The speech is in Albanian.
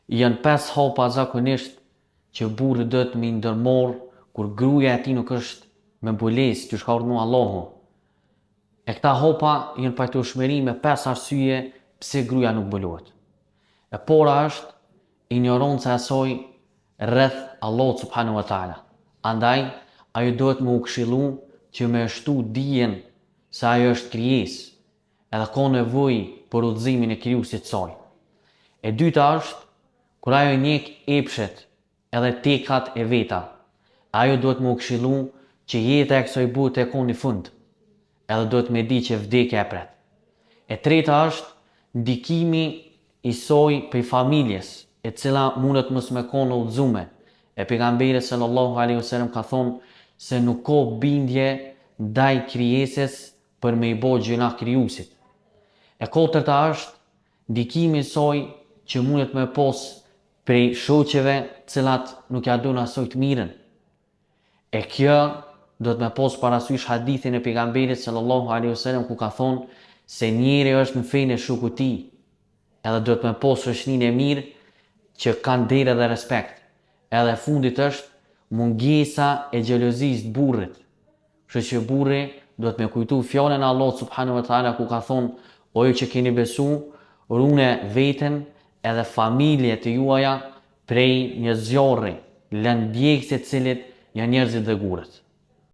Janë 5 hapa zakonisht që burri do të më ndërmor kur gruaja e tij nuk është me mbulesë që ka urdhëruar Allahu. E këta hapa janë pajtueshmëri me 5 arsye pse gruaja nuk mbulohet. E para është ignoranca e saj rreth Allahut subhanahu wa taala. Andaj ajo duhet më u këshillu që me shtu dijen se ajo është krijesë edhe ka nevojë për udhëzimin e krijuesit të saj. E dyta është kur ajo njeh epshet edhe tekat e veta. Ajo duhet më u këshillu që jeta e kësaj bote ka një fund edhe duhet me di që vdekja e pret. E treta është ndikimi i saj prej familjes, e cila mundet mos me konë udhëzume. E pejgamberi sallallahu alaihi wasallam ka thonë se nuk ka bindje ndaj krijesës për me i bë gjëna krijuesit. E katërta është ndikimi i saj që mundet me pas prej shoqeve cilat nuk ja dojnë asoj të mirën. E kjo do të me pas parasysh hadithin e pejgamberit sallallahu alaihi wasallam ku ka thonë se njeri është në fenë e shokut të tij. Edhe do të me pas shoqërinë e mirë që kanë derë dhe respekt. Edhe fundit është mungesa e xhelozisë të burrit. Kështu që burri do të me kujtu fjalën e Allahut subhanahu wa taala ku ka thonë o ju që keni besu, rune veten edhe familje të juaja prej një zjarri, lëndjekësit cilit janë njerëzit dhe gurët.